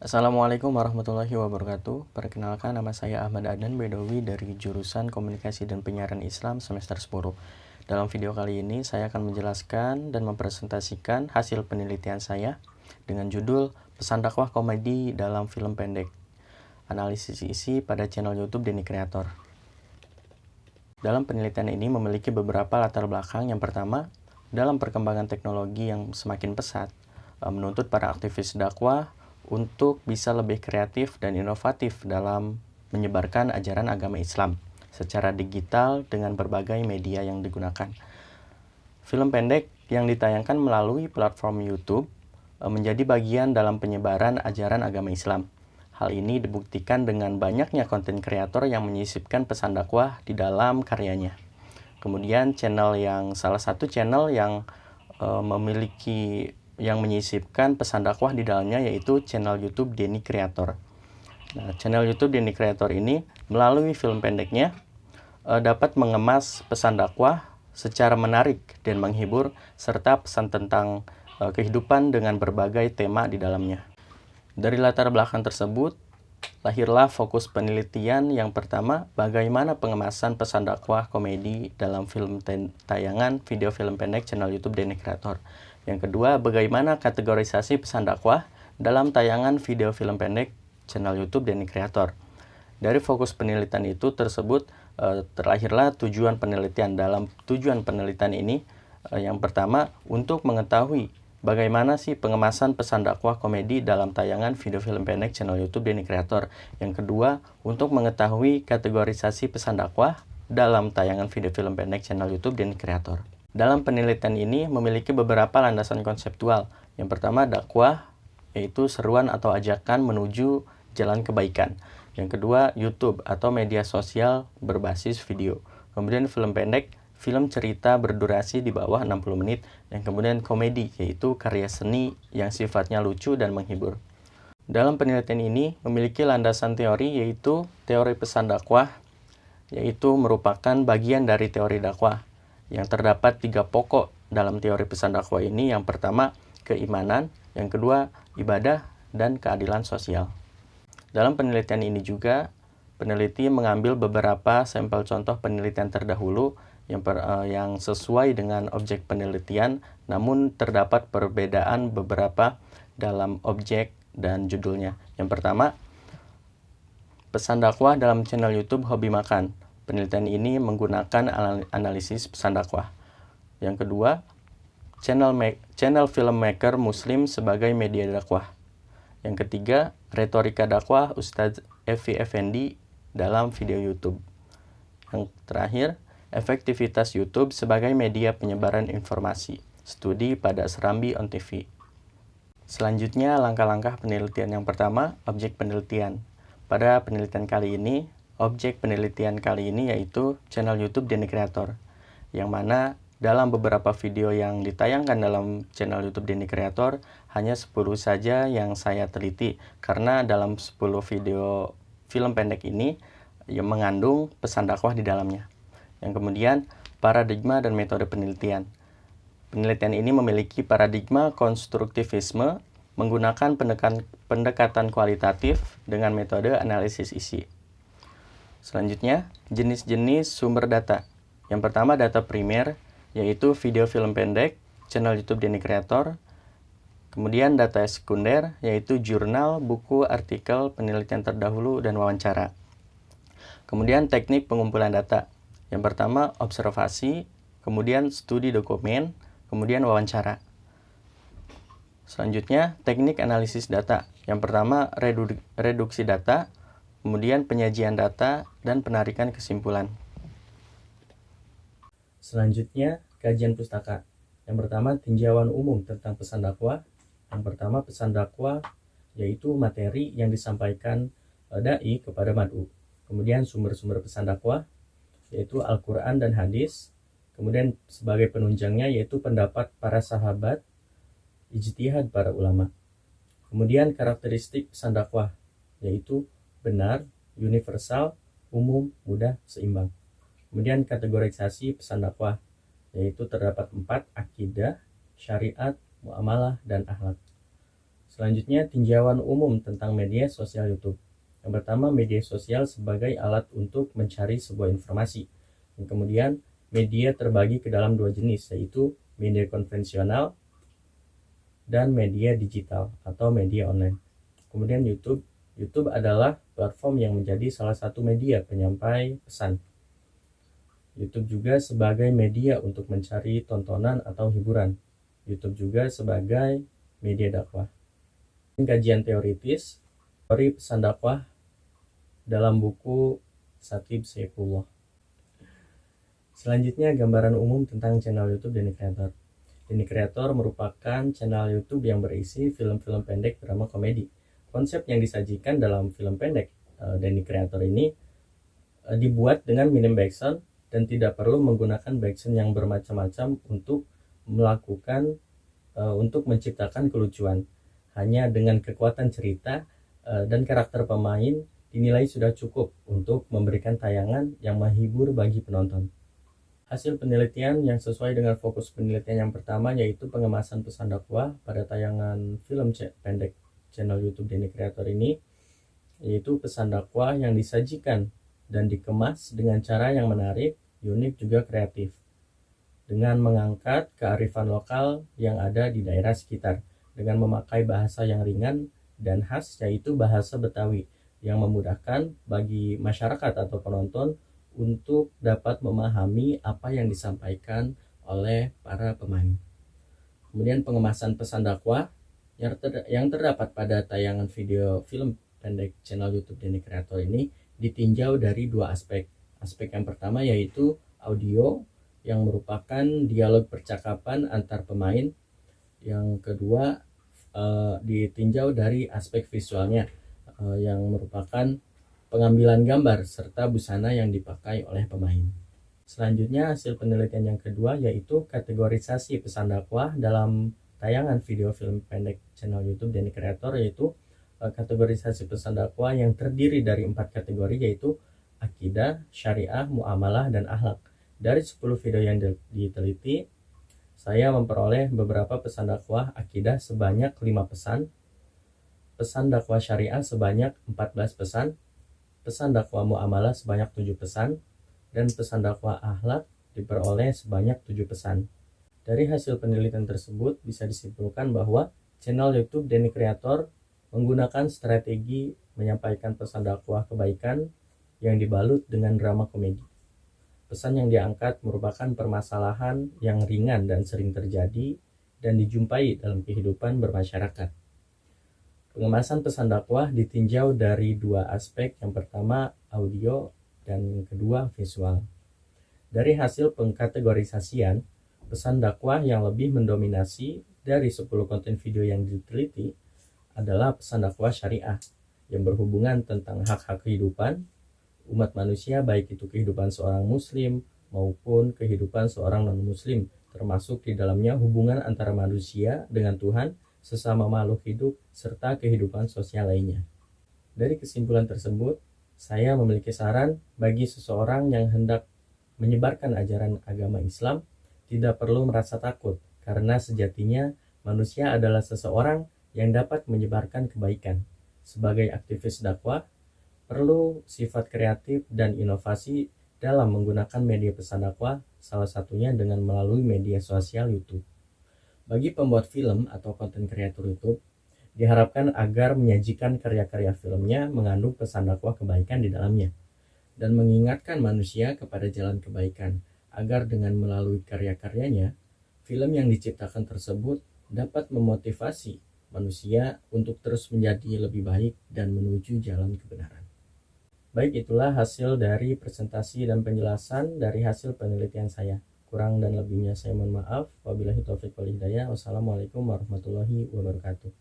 Assalamualaikum warahmatullahi wabarakatuh. Perkenalkan, nama saya Ahmad Adnan Bedowi dari jurusan Komunikasi dan Penyiaran Islam semester 10. Dalam video kali ini saya akan menjelaskan dan mempresentasikan hasil penelitian saya dengan judul Pesan dakwah komedi dalam film pendek. Analisis isi pada channel YouTube Denny Creator. Dalam penelitian ini memiliki beberapa latar belakang. Yang pertama, dalam perkembangan teknologi yang semakin pesat, menuntut para aktivis dakwah untuk bisa lebih kreatif dan inovatif dalam menyebarkan ajaran agama Islam secara digital dengan berbagai media yang digunakan. Film pendek yang ditayangkan melalui platform YouTube menjadi bagian dalam penyebaran ajaran agama Islam. Hal ini dibuktikan dengan banyaknya konten kreator yang menyisipkan pesan dakwah di dalam karyanya. Kemudian salah satu channel yang menyisipkan pesan dakwah di dalamnya yaitu channel YouTube Denny Creator. Nah, channel YouTube Denny Creator ini melalui film pendeknya dapat mengemas pesan dakwah secara menarik dan menghibur serta pesan tentang kehidupan dengan berbagai tema di dalamnya. Dari latar belakang tersebut, lahirlah fokus penelitian yang pertama, bagaimana pengemasan pesan dakwah komedi dalam tayangan video film pendek channel YouTube Denny Creator. Yang kedua, bagaimana kategorisasi pesan dakwah dalam tayangan video film pendek channel YouTube Denny Creator. Dari fokus penelitian itu terlahirlah tujuan penelitian. Dalam tujuan penelitian ini, yang pertama, untuk mengetahui bagaimana sih pengemasan pesan dakwah komedi dalam tayangan video film pendek channel YouTube Denny Creator. Yang kedua, untuk mengetahui kategorisasi pesan dakwah dalam tayangan video film pendek channel YouTube Denny Creator. Dalam penelitian ini memiliki beberapa landasan konseptual. Yang pertama, dakwah, yaitu seruan atau ajakan menuju jalan kebaikan. Yang kedua, YouTube atau media sosial berbasis video. Kemudian film pendek, film cerita berdurasi di bawah 60 menit. Yang kemudian komedi, yaitu karya seni yang sifatnya lucu dan menghibur. Dalam penelitian ini memiliki landasan teori, yaitu teori pesan dakwah, yaitu merupakan bagian dari teori dakwah. Yang terdapat 3 pokok dalam teori pesan dakwah ini. Yang pertama, keimanan. Yang kedua, ibadah dan keadilan sosial. Dalam penelitian ini juga, peneliti mengambil beberapa sampel contoh penelitian terdahulu yang sesuai dengan objek penelitian, namun terdapat perbedaan beberapa dalam objek dan judulnya. Yang pertama, pesan dakwah dalam channel YouTube Hobi Makan. Penelitian ini menggunakan analisis pesan dakwah. Yang kedua, channel filmmaker Muslim sebagai media dakwah. Yang ketiga, retorika dakwah Ustadz Evi Effendi dalam video YouTube. Yang terakhir, efektivitas YouTube sebagai media penyebaran informasi. Studi pada Serambi on TV. Selanjutnya, langkah-langkah penelitian. Yang pertama, objek penelitian. Pada penelitian kali ini, objek penelitian kali ini yaitu channel YouTube Denny Creator, yang mana dalam beberapa video yang ditayangkan dalam channel YouTube Denny Creator, hanya 10 saja yang saya teliti, karena dalam 10 video film pendek ini yang mengandung pesan dakwah di dalamnya. Yang kemudian, paradigma dan metode penelitian. Penelitian ini memiliki paradigma konstruktivisme menggunakan pendekatan kualitatif dengan metode analisis isi. Selanjutnya, jenis-jenis sumber data. Yang pertama, data primer, yaitu video film pendek, channel YouTube Denny Creator. Kemudian data sekunder, yaitu jurnal, buku, artikel, penelitian terdahulu, dan wawancara. Kemudian teknik pengumpulan data. Yang pertama, observasi, kemudian studi dokumen, kemudian wawancara. Selanjutnya, teknik analisis data. Yang pertama, reduksi data, kemudian penyajian data, dan penarikan kesimpulan. Selanjutnya, kajian pustaka. Yang pertama, tinjauan umum tentang pesan dakwah. Yang pertama, pesan dakwah yaitu materi yang disampaikan dai kepada mad'u. Kemudian sumber-sumber pesan dakwah yaitu Al-Quran dan hadis. Kemudian sebagai penunjangnya yaitu pendapat para sahabat, ijtihad para ulama. Kemudian karakteristik pesan dakwah yaitu benar, universal, umum, mudah, seimbang. Kemudian kategorisasi pesan dakwah yaitu terdapat 4: akidah, syariat, muamalah, dan akhlak. Selanjutnya, tinjauan umum tentang media sosial YouTube. Yang pertama, media sosial sebagai alat untuk mencari sebuah informasi. Dan kemudian, media terbagi ke dalam dua jenis, yaitu media konvensional dan media digital atau media online. Kemudian YouTube. YouTube adalah platform yang menjadi salah satu media penyampai pesan. YouTube juga sebagai media untuk mencari tontonan atau hiburan. YouTube juga sebagai media dakwah. Kajian teoritis, teori pesan dakwah dalam buku Khatib Saifullah. Selanjutnya, gambaran umum tentang channel YouTube Denny Creator. Denny Creator merupakan channel YouTube yang berisi film-film pendek drama komedi. Konsep yang disajikan dalam film pendek Denny Creator ini dibuat dengan minim backsound dan tidak perlu menggunakan backsound yang bermacam-macam untuk menciptakan kelucuan. Hanya dengan kekuatan cerita dan karakter pemain dinilai sudah cukup untuk memberikan tayangan yang menghibur bagi penonton. Hasil penelitian yang sesuai dengan fokus penelitian yang pertama yaitu pengemasan pesan dakwah pada tayangan film pendek channel YouTube Denny Creator ini, yaitu pesan dakwah yang disajikan dan dikemas dengan cara yang menarik, unik juga kreatif, dengan mengangkat kearifan lokal yang ada di daerah sekitar, dengan memakai bahasa yang ringan dan khas yaitu bahasa Betawi yang memudahkan bagi masyarakat atau penonton untuk dapat memahami apa yang disampaikan oleh para pemain. Kemudian pengemasan pesan dakwah yang terdapat pada tayangan video film pendek channel YouTube Denny Creator ini ditinjau dari dua aspek. Aspek yang pertama yaitu audio yang merupakan dialog percakapan antar pemain. Yang kedua ditinjau dari aspek visualnya yang merupakan pengambilan gambar serta busana yang dipakai oleh pemain. Selanjutnya, hasil penelitian yang kedua yaitu kategorisasi pesan dakwah dalam tayangan video film pendek channel YouTube Denny Creator, yaitu kategorisasi pesan dakwah yang terdiri dari 4 kategori yaitu akidah, syariah, muamalah, dan akhlak. Dari 10 video yang diteliti, saya memperoleh beberapa pesan dakwah akidah sebanyak 5 pesan, pesan dakwah syariah sebanyak 14 pesan, pesan dakwah muamalah sebanyak 7 pesan, dan pesan dakwah akhlak diperoleh sebanyak 7 pesan. Dari hasil penelitian tersebut bisa disimpulkan bahwa channel YouTube Denny Creator menggunakan strategi menyampaikan pesan dakwah kebaikan yang dibalut dengan drama komedi. Pesan yang diangkat merupakan permasalahan yang ringan dan sering terjadi dan dijumpai dalam kehidupan bermasyarakat. Pengemasan pesan dakwah ditinjau dari dua aspek, yang pertama audio dan kedua visual. Dari hasil pengkategorisasian, pesan dakwah yang lebih mendominasi dari 10 konten video yang diteliti adalah pesan dakwah syariah yang berhubungan tentang hak-hak kehidupan umat manusia, baik itu kehidupan seorang muslim maupun kehidupan seorang non-muslim, termasuk di dalamnya hubungan antara manusia dengan Tuhan, sesama makhluk hidup, serta kehidupan sosial lainnya. Dari kesimpulan tersebut, saya memiliki saran bagi seseorang yang hendak menyebarkan ajaran agama Islam, tidak perlu merasa takut, karena sejatinya manusia adalah seseorang yang dapat menyebarkan kebaikan. Sebagai aktivis dakwah, perlu sifat kreatif dan inovasi dalam menggunakan media pesan dakwah, salah satunya dengan melalui media sosial YouTube. Bagi pembuat film atau konten kreator YouTube, diharapkan agar menyajikan karya-karya filmnya mengandung pesan dakwah kebaikan di dalamnya, dan mengingatkan manusia kepada jalan kebaikan, agar dengan melalui karya-karyanya, film yang diciptakan tersebut dapat memotivasi manusia untuk terus menjadi lebih baik dan menuju jalan kebenaran. Baik, itulah hasil dari presentasi dan penjelasan dari hasil penelitian saya. Kurang dan lebihnya saya mohon maaf. Wabillahi taufiq wal hidayah. Wassalamualaikum warahmatullahi wabarakatuh.